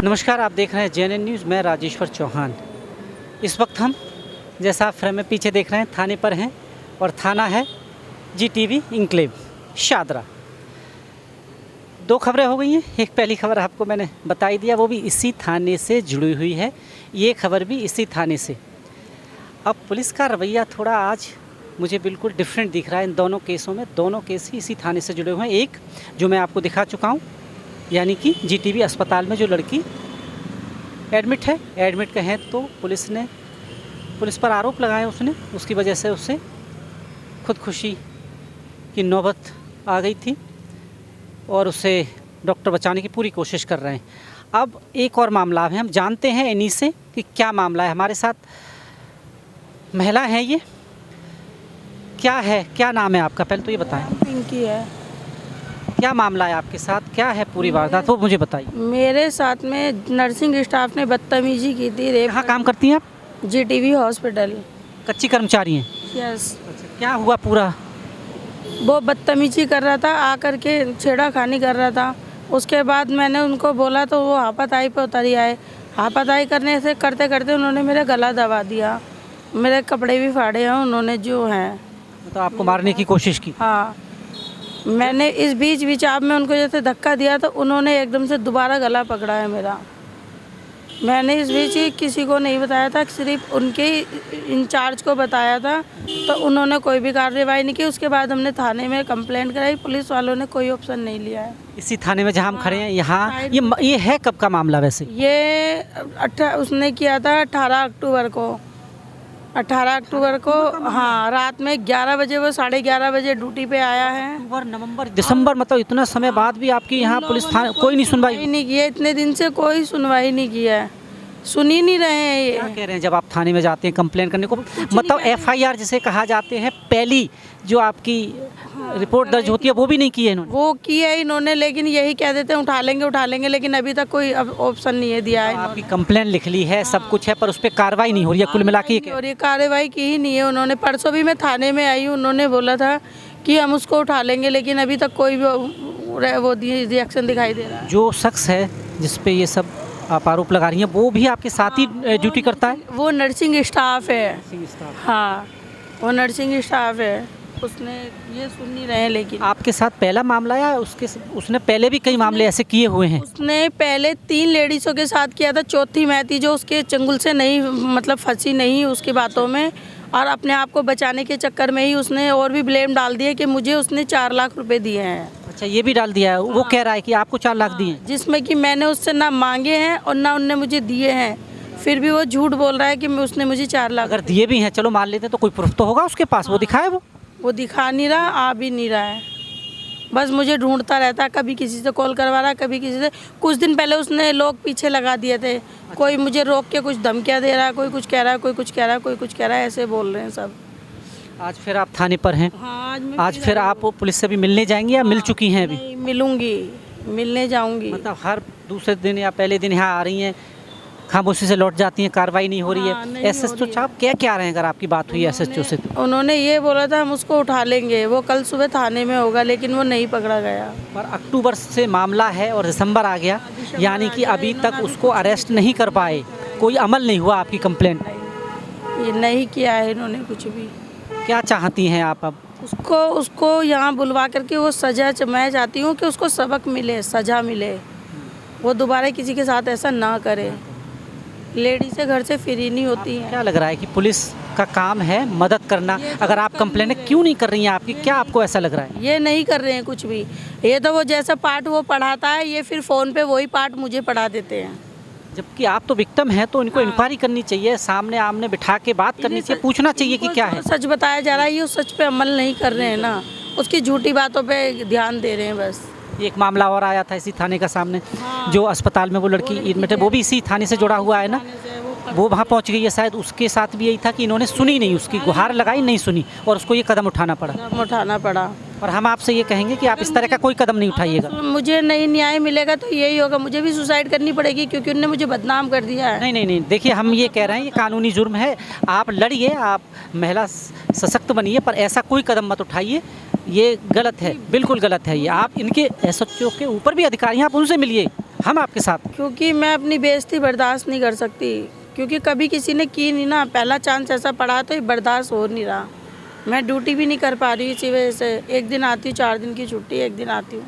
नमस्कार, आप देख रहे हैं JNN न्यूज़। मैं राजेश्वर चौहान। इस वक्त हम, जैसा आप फ्रेम में पीछे देख रहे हैं, थाने पर हैं और थाना है GTV इंक्लेव शादरा। दो खबरें हो गई हैं। एक पहली खबर आपको मैंने बताई दिया, वो भी इसी थाने से जुड़ी हुई है। ये खबर भी इसी थाने से। अब पुलिस का रवैया थोड़ा आज मुझे बिल्कुल डिफरेंट दिख रहा है इन दोनों केसों में। दोनों केस ही इसी थाने से जुड़े हुए हैं। एक जो मैं आपको दिखा चुका हूँ, यानी कि GTV अस्पताल में जो लड़की एडमिट है, एडमिट कहें तो पुलिस पर आरोप लगाए उसने, उसकी वजह से उसे खुदकुशी की नौबत आ गई थी और उसे डॉक्टर बचाने की पूरी कोशिश कर रहे हैं। अब एक और मामला है, हम जानते हैं इन्हीं से कि क्या मामला है। हमारे साथ महिला है, ये क्या है, क्या नाम है आपका, पहले तो ये बताएं। पिंकी है। क्या मामला है आपके साथ, क्या है पूरी वारदात, वो मुझे बताइए। मेरे साथ में नर्सिंग स्टाफ ने बदतमीजी की थी। रेप। कहाँ काम करती हैं आप? GTV hospital. कच्ची कर्मचारी हैं? यस। अच्छा, क्या हुआ पूरा? वो बदतमीजी कर रहा था, आकर के छेड़ाखानी कर रहा था। उसके बाद मैंने उनको बोला तो वो हाथापाई पे उतरी आए। हाथापाई करने से करते करते उन्होंने मेरा गला दबा दिया, मेरे कपड़े भी फाड़े हैं उन्होंने जो हैं। तो आपको मारने की कोशिश की? हाँ, मैंने इस बीच आप में उनको जैसे धक्का दिया तो उन्होंने एकदम से दोबारा गला पकड़ा है मेरा। मैंने इस बीच ही किसी को नहीं बताया था, सिर्फ उनके इंचार्ज को बताया था, तो उन्होंने कोई भी कार्रवाई नहीं की। उसके बाद हमने थाने में कंप्लेंट कराई, पुलिस वालों ने कोई ऑप्शन नहीं लिया है। इसी थाने में जहाँ हम खड़े हैं यहाँ? ये है कब का मामला वैसे? ये उसने किया था 18 अक्टूबर को। 18 अक्टूबर को, हाँ, रात में 11 बजे, वो 11:30 बजे ड्यूटी पे आया है। अक्टूबर, नवंबर, दिसंबर, मतलब इतना समय बाद भी आपकी यहाँ पुलिस थाने कोई नहीं सुनवाई नहीं की है? इतने दिन से कोई सुनवाई नहीं की है, सुन ही नहीं रहे हैं ये। क्या कह रहे हैं जब आप थाने में जाते हैं कंप्लेन करने को? मतलब FIR जिसे कहा जाते हैं, पहली जो आपकी रिपोर्ट दर्ज होती है, वो भी नहीं की है इन्होंने? वो की है इन्होंने, लेकिन यही कह देते हैं उठा लेंगे, लेकिन अभी तक कोई ऑप्शन नहीं है दिया है। आपकी कंप्लेन लिख ली है, सब कुछ है, पर उस पर कार्रवाई नहीं हो रही है कुल मिला के? और ये कार्रवाई की ही नहीं है उन्होंने। परसों भी मैं थाने में आई, उन्होंने बोला था कि हम उसको उठा लेंगे, लेकिन अभी तक कोई वो रिएक्शन दिखाई दे रहा है। जो शख्स है जिसपे ये सब आप आरोप लगा रही हैं, वो भी आपके साथ ही ड्यूटी करता है? वो नर्सिंग स्टाफ है। हाँ, वो नर्सिंग स्टाफ है। उसने ये सुन नहीं रहे हैं। लेकिन आपके साथ पहला मामला या उसने पहले भी कई मामले ऐसे किए हुए हैं? उसने पहले 3 लेडीज़ों के साथ किया था, चौथी मैं थी जो उसके चंगुल से नहीं, मतलब फंसी नहीं उसकी बातों में, और अपने आप को बचाने के चक्कर में ही उसने और भी ब्लेम डाल दिया कि मुझे उसने 4 लाख रुपए दिए हैं। अच्छा, ये भी डाल दिया है? वो कह रहा है कि आपको 4 लाख दिए हैं, जिसमें कि मैंने उससे ना मांगे हैं और ना उनने मुझे दिए हैं। फिर भी वो झूठ बोल रहा है कि उसने मुझे 4 लाख। अगर दिए भी हैं, चलो मान लेते हैं, तो कोई प्रूफ तो होगा उसके पास, वो दिखाए। वो दिखा नहीं रहा, आ भी नहीं रहा है, बस मुझे ढूंढता रहता है। कभी किसी से कॉल करवा रहा है, कभी किसी से। कुछ दिन पहले उसने लोग पीछे लगा दिए थे। कोई मुझे रोक के कुछ धमकियाँ दे रहा है, कोई कुछ कह रहा है, कोई कुछ कह रहा है, कोई कुछ कह रहा है, ऐसे बोल रहे हैं सब। आज फिर आप थाने पर हैं? हाँ, आज फिर आप पुलिस से भी मिलने जाएंगी या मिल चुकी हैं अभी? नहीं, मिलूंगी, मिलने जाऊंगी। मतलब हर दूसरे दिन या पहले दिन यहाँ आ रही हैं, खामोशी से लौट जाती हैं, कार्रवाई नहीं हो रही है? SHO साहब क्या रहे हैं अगर आपकी बात हुई SHO से? उन्होंने ये बोला था हम उसको उठा लेंगे, वो कल सुबह थाने में होगा, लेकिन वो नहीं पकड़ा गया। पर अक्टूबर से मामला है और दिसंबर आ गया, यानी कि अभी तक उसको अरेस्ट नहीं कर पाए, कोई अमल नहीं हुआ आपकी कंप्लेंट? ये नहीं किया है इन्होंने कुछ भी। क्या चाहती हैं आप अब? उसको यहाँ बुलवा करके वो सज़ा, मैं चाहती हूँ कि उसको सबक मिले, सज़ा मिले, वो दोबारा किसी के साथ ऐसा ना करे। लेडी से घर से फ्री नहीं होती है। क्या लग रहा है कि पुलिस का काम है मदद करना? अगर आप कंप्लेंट क्यों नहीं कर रही हैं आपकी, क्या आपको ऐसा लग रहा है? ये नहीं कर रहे हैं कुछ भी। ये तो वो जैसा पार्ट वो पढ़ाता है, ये फिर फ़ोन पे वही पार्ट मुझे पढ़ा देते हैं। जबकि आप तो विक्टिम हैं, तो इनको इंक्वायरी करनी चाहिए, सामने आमने बिठा के बात करनी चाहिए, पूछना चाहिए कि क्या है। सच बताया जा रहा है, ये उस सच पे अमल नहीं कर रहे हैं ना, उसकी झूठी बातों पे ध्यान दे रहे हैं बस। एक मामला और आया था इसी थाने का सामने, जो अस्पताल में वो लड़की एडमिट है, वो भी इसी थाने से जुड़ा हुआ है ना? वो वहाँ पहुँच गई है शायद, उसके साथ भी यही था कि इन्होंने सुनी नहीं, उसकी गुहार लगाई, नहीं सुनी, और उसको ये कदम उठाना पड़ा। और हम आपसे ये कहेंगे कि आप इस तरह का कोई कदम नहीं उठाइएगा। मुझे नहीं न्याय मिलेगा तो यही होगा, मुझे भी सुसाइड करनी पड़ेगी, क्योंकि उन्होंने मुझे बदनाम कर दिया है। नहीं, देखिए, हम ये कह रहे हैं ये कानूनी जुर्म है, आप लड़िए, आप महिला सशक्त बनिए, पर ऐसा कोई कदम मत उठाइए, ये गलत है, बिल्कुल गलत है ये। आप इनके SHO के ऊपर भी अधिकारी हैं, आप उनसे मिलिए, हम आपके साथ हैं। क्योंकि मैं अपनी बेइज्जती बर्दाश्त नहीं कर सकती, क्योंकि कभी किसी ने की नहीं ना, पहला चांस ऐसा पड़ा तो ये बर्दाश्त हो नहीं रहा। मैं ड्यूटी भी नहीं कर पा रही इसी वजह से। एक दिन आती हूँ, 4 दिन की छुट्टी, एक दिन आती हूँ,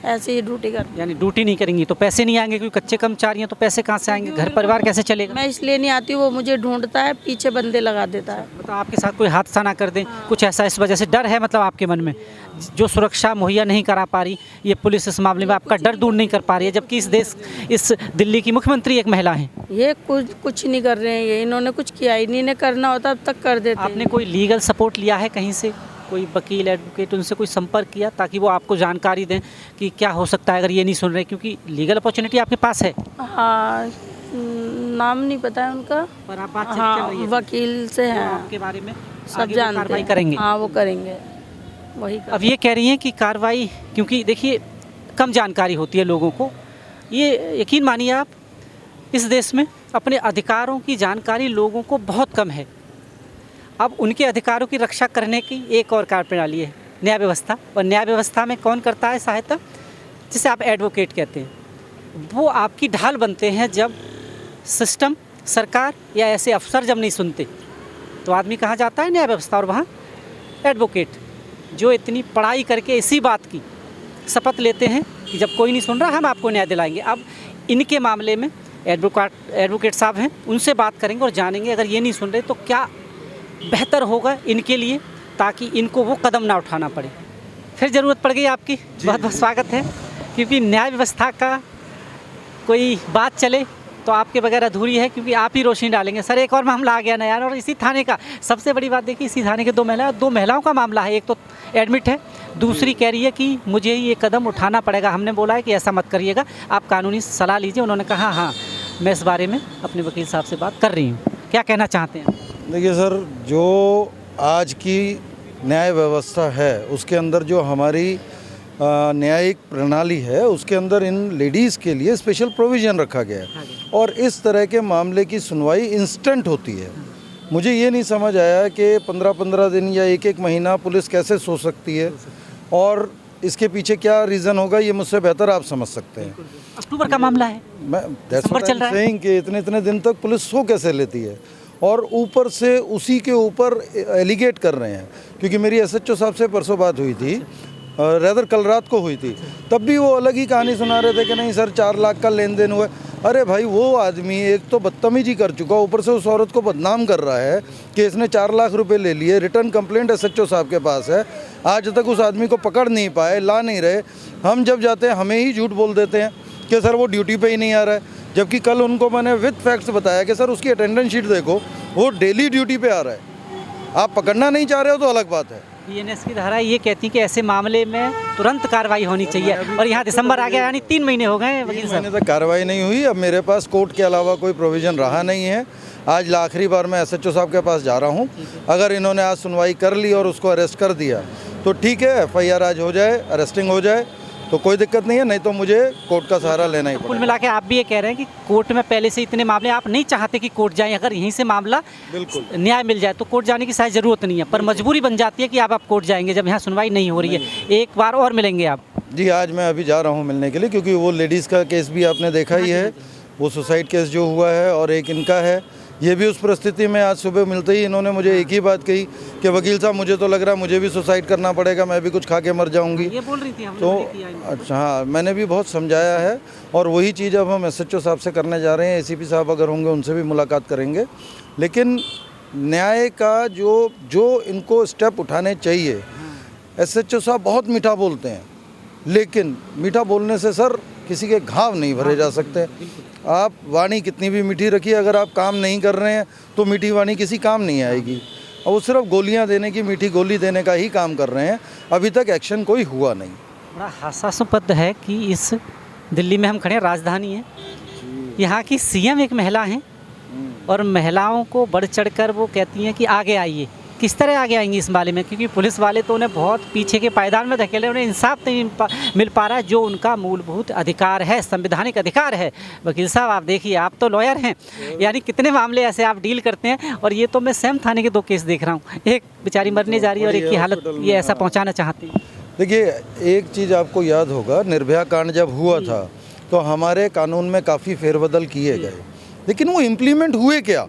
ऐसे ही ड्यूटी कर। यानी ड्यूटी नहीं करेंगी तो पैसे नहीं आएंगे, क्योंकि कच्चे कर्मचारी हैं तो पैसे कहाँ से आएंगे, घर परिवार कैसे चलेगा? मैं इसलिए नहीं आती, वो मुझे ढूंढता है, पीछे बंदे लगा देता है। मतलब आपके साथ कोई हादसा ना कर दे, कुछ ऐसा, इस वजह से डर है मतलब आपके मन में, जो सुरक्षा मुहैया नहीं करा पा रही ये पुलिस, इस मामले में आपका डर दूर नहीं कर पा रही है, जबकि इस दिल्ली की मुख्यमंत्री एक महिला हैं। ये कुछ नहीं कर रहे हैं, ये इन्होंने कुछ किया ही नहीं, इन्हें करना होता अब तक कर देते। आपने कोई लीगल सपोर्ट लिया है कहीं से, कोई वकील, एडवोकेट, उनसे कोई संपर्क किया ताकि वो आपको जानकारी दें कि क्या हो सकता है अगर ये नहीं सुन रहे, क्योंकि लीगल अपॉर्चुनिटी आपके पास है? हाँ, नाम नहीं पता है उनका, पर आप बातचीत हाँ चल रही है वकील से हैं, आपके बारे में सब आगे वो जानते कार्रवाई हैं। करेंगे? हाँ वो करेंगे, वही अब ये कह रही हैं कि कार्रवाई, क्योंकि देखिए कम जानकारी होती है लोगों को, ये यकीन मानिए आप, इस देश में अपने अधिकारों की जानकारी लोगों को बहुत कम है। अब उनके अधिकारों की रक्षा करने की एक और कार्यप्रणाली है न्याय व्यवस्था, और न्याय व्यवस्था में कौन करता है सहायता, जिसे आप एडवोकेट कहते हैं। वो आपकी ढाल बनते हैं जब सिस्टम, सरकार या ऐसे अफसर जब नहीं सुनते, तो आदमी कहाँ जाता है? न्याय व्यवस्था। और वहाँ एडवोकेट जो इतनी पढ़ाई करके इसी बात की शपथ लेते हैं कि जब कोई नहीं सुन रहा हम आपको न्याय दिलाएंगे। अब इनके मामले में एडवोकेट साहब हैं, उनसे बात करेंगे और जानेंगे अगर ये नहीं सुन रहे तो क्या बेहतर होगा इनके लिए, ताकि इनको वो कदम ना उठाना पड़े। फिर ज़रूरत पड़ गई आपकी, बहुत बहुत स्वागत है, क्योंकि न्याय व्यवस्था का कोई बात चले तो आपके बगैर अधूरी है, क्योंकि आप ही रोशनी डालेंगे। सर, एक और मामला आ गया नया, और इसी थाने का सबसे बड़ी बात देखिए, इसी थाने के दो महिलाओं का मामला है। एक तो एडमिट है, दूसरी कह रही है कि मुझे ये कदम उठाना पड़ेगा। हमने बोला है कि ऐसा मत करिएगा, आप कानूनी सलाह लीजिए। उन्होंने कहा हाँ, मैं इस बारे में अपने वकील साहब से बात कर रही हूँ। क्या कहना चाहते हैं? देखिए सर, जो आज की न्याय व्यवस्था है उसके अंदर जो हमारी न्यायिक प्रणाली है उसके अंदर इन लेडीज़ के लिए स्पेशल प्रोविज़न रखा गया है, और इस तरह के मामले की सुनवाई इंस्टेंट होती है। मुझे ये नहीं समझ आया कि 15-15 दिन या एक महीना पुलिस कैसे सो सकती है, और इसके पीछे क्या रीज़न होगा ये मुझसे बेहतर आप समझ सकते हैं। अक्टूबर का मामला है, दिसंबर चल रहा है, सेइंग कि इतने दिन तक पुलिस सो कैसे लेती है, और ऊपर से उसी के ऊपर एलिगेट कर रहे हैं। क्योंकि मेरी एसएचओ साहब से परसों बात हुई थी, रेदर कल रात को हुई थी, तब भी वो अलग ही कहानी सुना रहे थे कि नहीं सर 4 लाख का लेन देन हुआ है। अरे भाई, वो आदमी एक तो बदतमीजी कर चुका, ऊपर से उस औरत को बदनाम कर रहा है कि इसने 4 लाख रुपए ले लिए। रिटर्न कंप्लेंट एसएचओ साहब के पास है, आज तक उस आदमी को पकड़ नहीं पाए, ला नहीं रहे। हम जब जाते हैं हमें ही झूठ बोल देते हैं कि सर वो ड्यूटी पे ही नहीं आ रहा है, जबकि कल उनको मैंने विद फैक्ट्स बताया कि सर उसकी अटेंडेंस शीट देखो, वो डेली ड्यूटी पे आ रहा है। आप पकड़ना नहीं चाह रहे हो तो अलग बात है। बीएनएस की धारा ये कहती है कि ऐसे मामले में तुरंत कार्रवाई होनी चाहिए, और यहाँ दिसंबर आ गया, यानी 3 महीने हो गए वकील साहब। 3 महीने तक कार्रवाई नहीं हुई। अब मेरे पास कोर्ट के अलावा कोई प्रोविज़न रहा नहीं है। आज आखिरी बार मैं एसएचओ साहब के पास जा रहा हूँ। अगर इन्होंने आज सुनवाई कर ली और उसको अरेस्ट कर दिया तो ठीक है, एफआईआर आज हो जाए, अरेस्टिंग हो जाए तो कोई दिक्कत नहीं है, नहीं तो मुझे कोर्ट का सहारा लेना ही कुल पड़ेगा। मिला के आप भी ये कह रहे हैं कि कोर्ट में पहले से इतने मामले, आप नहीं चाहते कि कोर्ट जाएं, अगर यहीं से मामला बिल्कुल न्याय मिल जाए तो कोर्ट जाने की शायद ज़रूरत नहीं है, पर मजबूरी बन जाती है कि आप कोर्ट जाएंगे जब यहाँ सुनवाई नहीं हो रही है। एक बार और मिलेंगे आप? जी, आज मैं अभी जा रहा हूँ मिलने के लिए, क्योंकि वो लेडीज़ का केस भी आपने देखा ही है, वो सुसाइड केस जो हुआ है, और एक इनका है। ये भी उस परिस्थिति में आज सुबह मिलते ही इन्होंने मुझे एक ही बात कही कि वकील साहब मुझे तो लग रहा है मुझे भी सुसाइड करना पड़ेगा, मैं भी कुछ खा के मर जाऊंगी। ये बोल रही थी हमने तो किया है। अच्छा, हाँ, मैंने भी बहुत समझाया है, और वही चीज़ अब हम एसएचओ साहब से करने जा रहे हैं। एसीपी साहब अगर होंगे उनसे भी मुलाकात करेंगे। लेकिन न्याय का जो इनको स्टेप उठाने चाहिए, एसएचओ साहब बहुत मीठा बोलते हैं, लेकिन मीठा बोलने से सर किसी के घाव नहीं भरे जा सकते। आप वाणी कितनी भी मीठी रखिए, अगर आप काम नहीं कर रहे हैं तो मीठी वाणी किसी काम नहीं आएगी। और वो सिर्फ गोलियां देने की, मीठी गोली देने का ही काम कर रहे हैं। अभी तक एक्शन कोई हुआ नहीं। बड़ा हास्यास्पद है कि इस दिल्ली में हम खड़े हैं, राजधानी है, यहाँ की सीएम एक महिला हैं, और महिलाओं को बढ़ चढ़कर वो कहती हैं कि आगे आइए। किस तरह आगे आएंगी इस मामले में, क्योंकि पुलिस वाले तो उन्हें बहुत पीछे के पायदान में धकेले, उन्हें इंसाफ नहीं मिल पा रहा है, जो उनका मूलभूत अधिकार है, संवैधानिक अधिकार है। वकील साहब, आप देखिए, आप तो लॉयर हैं, यानी कितने मामले ऐसे आप डील करते हैं, और ये तो मैं सेम थाने के 2 केस देख रहा हूँ, एक बेचारी मरने जा रही है और एक की हालत ये ऐसा पहुँचाना चाहती है। देखिए, एक चीज़ आपको याद होगा, निर्भया कांड जब हुआ था तो हमारे कानून में काफ़ी फेरबदल किए गए, लेकिन वो इम्प्लीमेंट हुए क्या,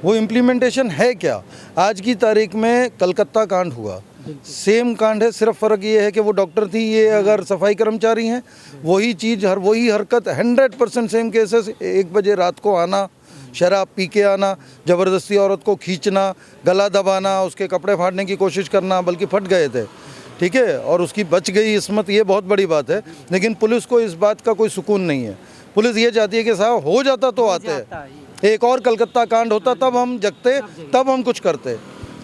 वो इम्प्लीमेंटेशन है क्या। आज की तारीख में कलकत्ता कांड हुआ, सेम कांड है, सिर्फ फ़र्क ये है कि वो डॉक्टर थी, ये अगर सफाई कर्मचारी हैं। वही चीज़, वही हरकत, 100% सेम केसेस। 1 बजे रात को आना, शराब पी के आना, ज़बरदस्ती औरत को खींचना, गला दबाना, उसके कपड़े फाड़ने की कोशिश करना, बल्कि फट गए थे, ठीक है, और उसकी बच गई इस्मत, ये बहुत बड़ी बात है। लेकिन पुलिस को इस बात का कोई सुकून नहीं है। पुलिस ये चाहती है कि साहब हो जाता तो आते हैं, एक और कलकत्ता कांड होता तब हम जगते, तब हम कुछ करते।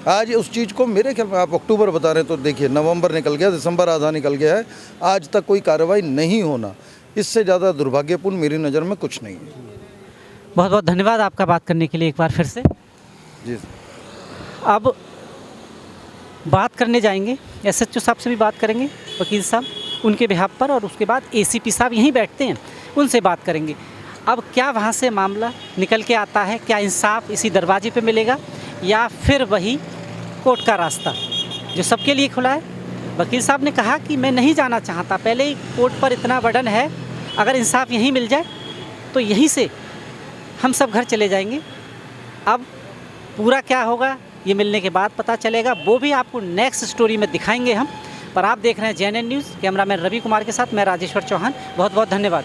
आज उस चीज़ को, मेरे ख्याल में, आप अक्टूबर बता रहे हैं तो देखिए नवंबर निकल गया, दिसंबर आधा निकल गया है, आज तक कोई कार्रवाई नहीं होना, इससे ज़्यादा दुर्भाग्यपूर्ण मेरी नज़र में कुछ नहीं है। बहुत बहुत धन्यवाद आपका बात करने के लिए एक बार फिर से। जी, अब बात करने जाएंगे, एसएचओ साहब से भी बात करेंगे, वकील साहब उनके बिहाफ पर, और उसके बाद एसीपी साहब यहीं बैठते हैं, उनसे बात करेंगे। अब क्या वहाँ से मामला निकल के आता है, क्या इंसाफ इसी दरवाजे पे मिलेगा या फिर वही कोर्ट का रास्ता जो सबके लिए खुला है। वकील साहब ने कहा कि मैं नहीं जाना चाहता, पहले ही कोर्ट पर इतना बर्डन है, अगर इंसाफ यहीं मिल जाए तो यहीं से हम सब घर चले जाएंगे। अब पूरा क्या होगा ये मिलने के बाद पता चलेगा, वो भी आपको नेक्स्ट स्टोरी में दिखाएंगे हम। पर आप देख रहे हैं JNN news, cameraman Ravi Kumar के साथ मैं राजेश्वर चौहान। बहुत बहुत धन्यवाद।